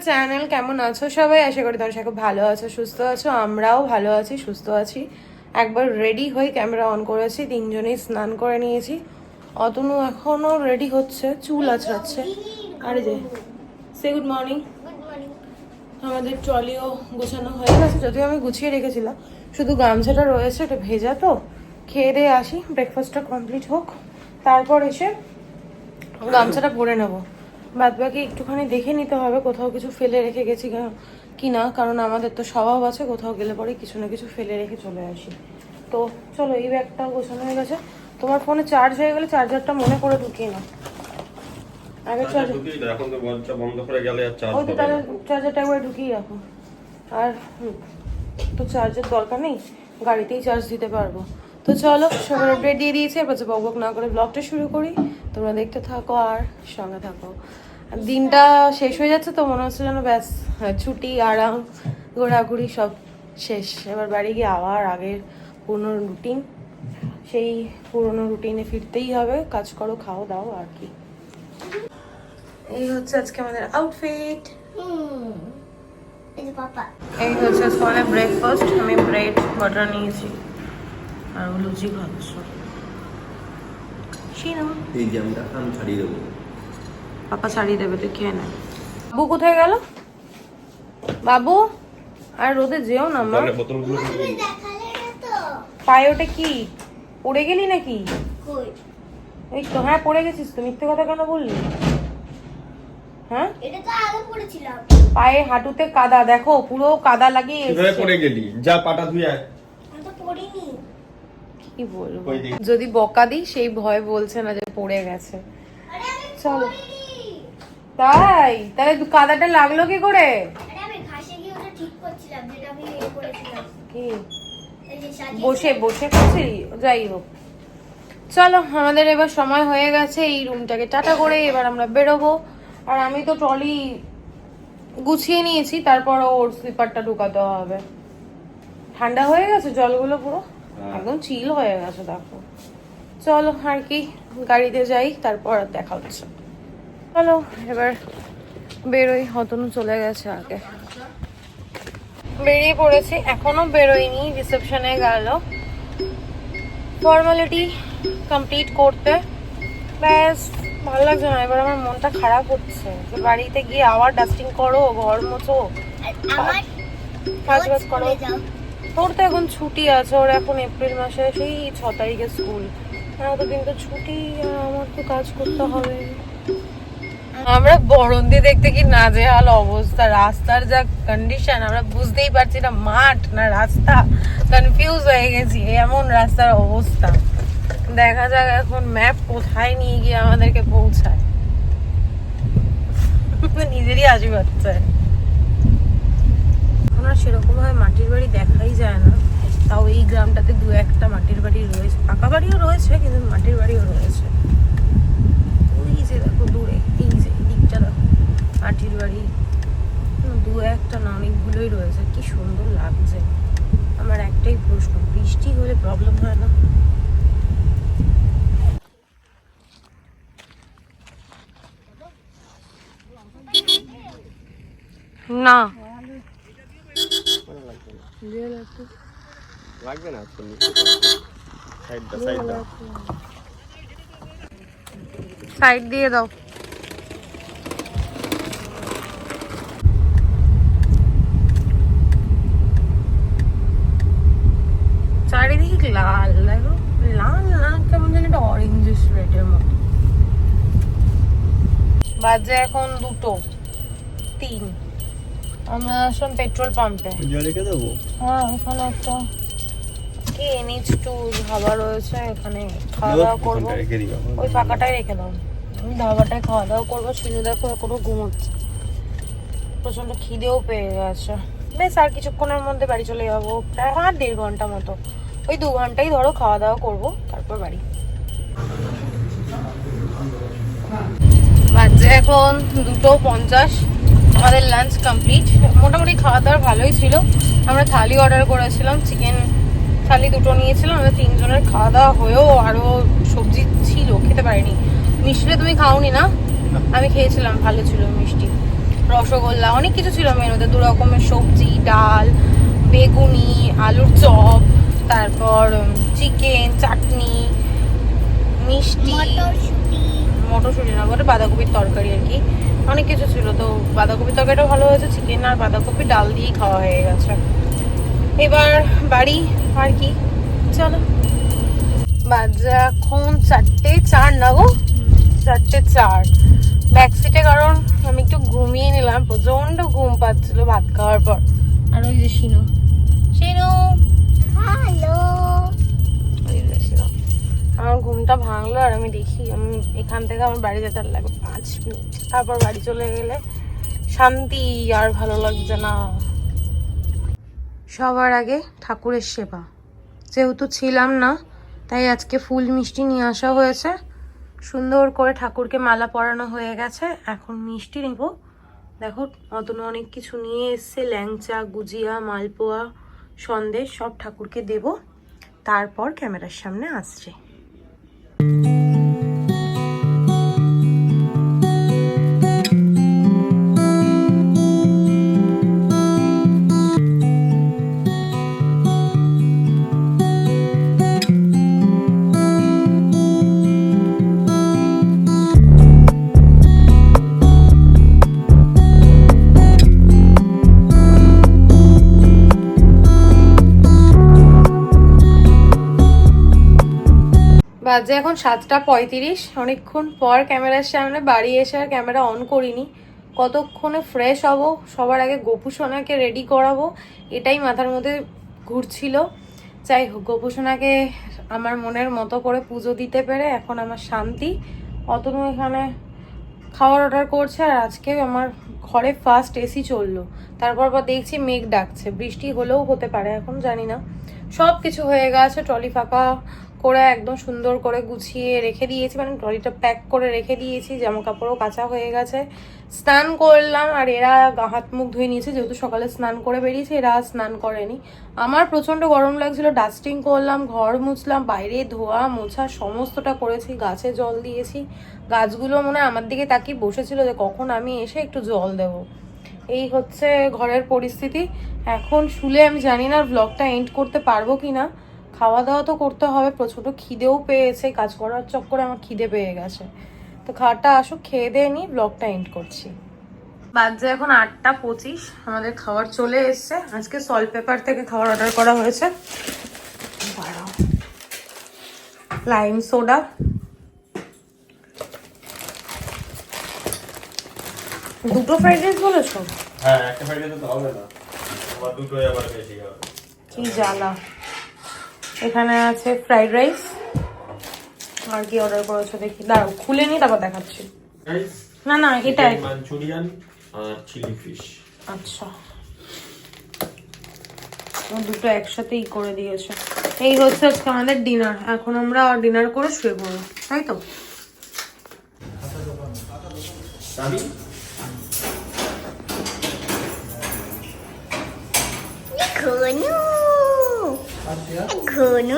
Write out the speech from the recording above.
Channel. কেমন আছো সবাই? আশা করি তোমরা সবাই ভালো আছো, সুস্থ আছো। আমরাও ভালো আছি, সুস্থ আছি। একবার রেডি হয়ে ক্যামেরা অন করেছি, তিনজনেই স্নান করে নিয়েছি। অতনু এখনো রেডি হচ্ছে, চুল আঁচড়াচ্ছে। আরে যে সে গুড মর্নিং। আমাদের ট্রলিও গোছানো হয়ে গেছে, যদিও আমি গুছিয়ে রেখেছিলাম, শুধু গামছাটা রয়েছে, এটা ভেজা তো। খেয়ে দিয়ে আসি, ব্রেকফাস্টটা কমপ্লিট হোক, তারপর এসে গামছাটা পরে নেবো। বাদ বাকি একটুখানি দেখে নিতে হবে কোথাও কিছু ফেলে রেখে গেছি কি না, কারণ আমাদের তো স্বভাব আছে কোথাও গেলে পরে কিছু না কিছু ফেলে রেখে চলে আসি। তো চলো, এই ব্যাগটাও গোছানো হয়ে গেছে। তোমার ফোনে চার্জ হয়ে গেলে চার্জারটা মনে করে ঢুকিয়ে নাও। আগে চার্জারটা একবার ঢুকিয়ে রাখো। আর তো চার্জের দরকার নেই, গাড়িতেই চার্জ দিতে পারবো। তো চলো, সবার আপডেট দিয়ে দিয়েছি, এবার বক বক না করে ব্লগটা শুরু করি। তোমরা দেখতে থাকো আর সঙ্গে থাকো। দিনটা শেষ হয়ে যাচ্ছে তো মনে হচ্ছে যেন ব্যাস ছুটি, আরাম, ঘোরাঘুরি সব শেষ। এবার বাড়ি গিয়ে আবার আগের পুরনো রুটিন, সেই পুরনো রুটিনে ফিরতেই হবে। কাজ করো, খাও দাও, আর কি। এই হচ্ছে আজকে আমাদের আউটফিট। এই হচ্ছে সকালে ব্রেকফাস্ট। আমি ব্রেড বাটার নিয়েছি আর লুচি খাচ্ছ। এই জামটা আমি ছাড়িয়ে দেবো, পাপা ছাড়িয়ে দেবে, তুই খেয়ে নে। বাবু কোথায় গেল? বাবু আর রোদে যেও না মা। পায়ে ওটা কি পড়ে গেলি নাকি? এই তো, হ্যাঁ পড়ে গেছিস তো, মিথ্যে কথা কেন বললি? হ্যাঁ এটা তো আগে পড়েছিলাম। পায়ে হাঁটুতে কাদা, দেখো পুরো কাদা লাগিয়ে কিভাবে পড়ে গেলি? যা পাটা ধুই আয়। আমি তো পড়িনি। কি বলবো, যদি বকা দিই সেই ভয় বলছে না যে পড়ে গেছে। চলো। তাই তাহলে কাদাটা লাগলো কি করে? আমি ঘাসে গিয়ে ওটা ঠিক করছিলাম, যেটা আমি করেছিলাম। কি বসে বসে করছি? যাই হোক, চলো আমাদের এবার সময় হয়ে গেছে এই রুমটাকে টাটা করে এবার আমরা বেরোবো। আর আমি তো ট্রলি গুছিয়ে নিয়েছি, তারপর ওর স্লিপারটা ঢুকাতে হবে। ঠান্ডা হয়ে গেছে জলগুলো, পুরো একদম চিল হয়ে গেছে দেখো। চলো আর কি, গাড়িতে যাই, তারপর দেখা হচ্ছে। চলো এবার বেরোই। হতনু চলে গেছে আগে, বেরিয়ে পড়েছি, এখনো বেরোয়নি। রিসেপশনে গেল ফর্মালিটি কমপ্লিট করতে, ব্যাস। ভালো লাগছে না, এবার আমার মনটা খারাপ হচ্ছে যে বাড়িতে গিয়ে আবার ডাস্টিং করো, ঘর মোছো, কাজ বাজ করো। তোর তো এখন ছুটি আছে, ওর এখন এপ্রিল মাসে সেই 6 তারিখে স্কুল, অতদিন তো ছুটি, আমার তো কাজ করতে হবে। আমরা বরন্দি দেখতে কি নাজেহাল অবস্থা, রাস্তার যা কন্ডিশন আমরা বুঝতেই পারছি না মাঠ না রাস্তা, কনফিউজ হয়ে গেছি, এমন রাস্তার অবস্থা। দেখা যাক এখন ম্যাপ কোথায় নিয়ে গিয়ে আমাদেরকে পৌঁছায়। নিজেরই হাসি পাচ্ছে। এখন আর সেরকম ভাবে মাটির বাড়ি দেখাই যায় না, তাও এই গ্রামটাতে 2-1টা মাটির বাড়ি রয়েছে, পাকা বাড়িও রয়েছে কিন্তু মাটির বাড়িও রয়েছে। ওই যে দেখো দূরে, এই যে দিকটা দেখো মাটির বাড়ি, 2-1টা না, অনেকগুলোই রয়েছে। কি সুন্দর লাগছে। আমার একটাই প্রশ্ন, বৃষ্টি হলে প্রবলেম হয় না? না লাগবে না, সাইড দিয়ে দাও। চারিদিকে লাল দেখো, লাল না কেমন যেন একটা অরেঞ্জিশ রেডের মতো। বাজে এখন 2:03। আমরা আসলাম পেট্রোল পাম্পে। হ্যাঁ, ওখানে একটা কি NH2 ধাবা রয়েছে, এখানে খাওয়া দাওয়া করবো। ওই ফাঁকাটাই রেখে দাও, ধাবাটায় খাওয়া দাওয়া করবো। শুধু দেখো এখনো ঘুমোচ্ছে, প্রচন্ড খিদেও পেয়ে গেছে। বেশ আর কিছুক্ষণের মধ্যে বাড়ি চলে যাবো, প্রায় 1.5 ঘন্টা মতো। ওই 2 ঘন্টাই ধরো খাওয়া দাওয়া করবো, তারপর বাড়ি। বাজে এখন 2:50। আমাদের লাঞ্চ কমপ্লিট, মোটামুটি খাওয়া দাওয়ার ভালোই ছিল। আমরা থালি অর্ডার করেছিলাম, চিকেন থালি 2টো নিয়েছিলাম। আমাদের 3 জনের খাওয়া দাওয়া হয়েও আরও সবজি ছিল, খেতে পারিনি। মিষ্টিটা তুমি খাওনি না? আমি খেয়েছিলাম, ভালো ছিল মিষ্টি। রসগোল্লা, অনেক কিছু ছিল মেনুতে। 2 রকমের সবজি, ডাল, বেগুনি, আলুর চপ, তারপর চিকেন, চাটনি, মিষ্টি, মটরশুঁটি না বলে বাঁধাকপির তরকারি আর কি, অনেক কিছু ছিল। তো বাঁধাকপির তরকারিটা ভালো হয়েছে, চিকেন আর বাঁধাকপি ডাল দিয়েই খাওয়া হয়ে গেছে। এবার বাড়ি আর কি, চলো। বাজে এখন 4:04 না গো, 4:04। ব্যাক সিটে, কারণ আমি একটু ঘুমিয়ে নিলাম, প্রচন্ড ঘুম পাচ্ছিল ভাত খাওয়ার পর। আর ওই যে শিনু, শিনু হ্যালো। আমার ঘুমটা ভাঙলো আর আমি দেখি আমি এখান থেকে আমার বাড়ি যেতে আর লাগবে 5 মিনিট, তারপর বাড়ি চলে গেলে শান্তি, আর ভালো লাগছে না। সবার আগে ঠাকুরের সেবা, যেহেতু ছিলাম না তাই আজকে ফুল মিষ্টি নিয়ে আসা হয়েছে। সুন্দর করে ঠাকুরকে মালা পরানো হয়ে গেছে, এখন মিষ্টি নেব। দেখো অতনু অনেক কিছু নিয়ে এসছে, ল্যাংচা, গুজিয়া, মালপোয়া, সন্দেশ, সব ঠাকুরকে দেব, তারপর ক্যামেরার সামনে আসছে। বাজে এখন 7:35, অনেকক্ষণ পর ক্যামেরার সামনে। বাড়ি এসে আর ক্যামেরা অন করিনি, কতক্ষণে ফ্রেশ হব, সবার আগে গোপু সোনাকে রেডি করাবো, এটাই মাথার মধ্যে ঘুরছিল। যাই হোক, গোপু সোনাকে আমার মনের মতো করে পুজো দিতে পেরে এখন আমার শান্তি। অতনু এখানে খাবার অর্ডার করছে, আর আজকে আমার ঘরে ফার্স্ট এসি চললো। তারপর দেখছি মেঘ ডাকছে, বৃষ্টি হলেও হতে পারে, এখন জানি না। সব কিছু হয়ে গেছে, ট্রলি ফাঁকা করে একদম সুন্দর করে গুছিয়ে রেখে দিয়েছি, মানে ট্রলিটা প্যাক করে রেখে দিয়েছি। জামা কাপড়ও কাচা হয়ে গেছে, স্নান করলাম, আর এরা হাত মুখ ধুয়ে নিয়েছে, যেহেতু সকালে স্নান করে বেরিয়েছে, এরা স্নান করেনি। আমার প্রচণ্ড গরম লাগছিল, ডাস্টিং করলাম, ঘর মুছলাম, বাইরে ধোয়া মোছা সমস্তটা করেছি, গাছে জল দিয়েছি। গাছগুলো মনে হয় আমার দিকে তাকিয়ে বসেছিল যে কখন আমি এসে একটু জল দেব। এই হচ্ছে ঘরের পরিস্থিতি। এখন শুলে আমি জানি না ব্লগটা এন্ড করতে পারবো কি না। খাওয়া দাওয়া তো করতে হবে, প্রচণ্ড খিদেও পেয়েছে, কাজ করার চক্করে আমার খিদে পেয়ে গেছে। তো খাওয়াটা আসুক, খেয়ে দিয়ে নিই, ব্লগটা এন্ড করছি। বাজে এখন 8:25, আমাদের খাবার চলে এসছে। আজকে সল্ট পেপার থেকে খাবার অর্ডার করা হয়েছে। লাইম সোডা, দুটো ফ্রাইড রাইস বলেছো? হ্যাঁ, একটা ফ্রাইড রাইস তো হবে না, আমার দুটোই আবার বেশি হবে। কি জ্বালা। এখানে আছে ফ্রাইড রাইস, আর কি অর্ডার করেছো দেখি, দাঁড়াও খুলে নি তারপর দেখাচ্ছি। রাইস, না না এটা মাঞ্চুরিয়ান আর চিলি ফিশ। আচ্ছা, দুটো একসাথেই করে দিয়েছে। এই হচ্ছে আজকে আমাদের ডিনার। এখন আমরা ডিনার করে শুয়ে পড়বো, তাই তো? ঘনু ঘনু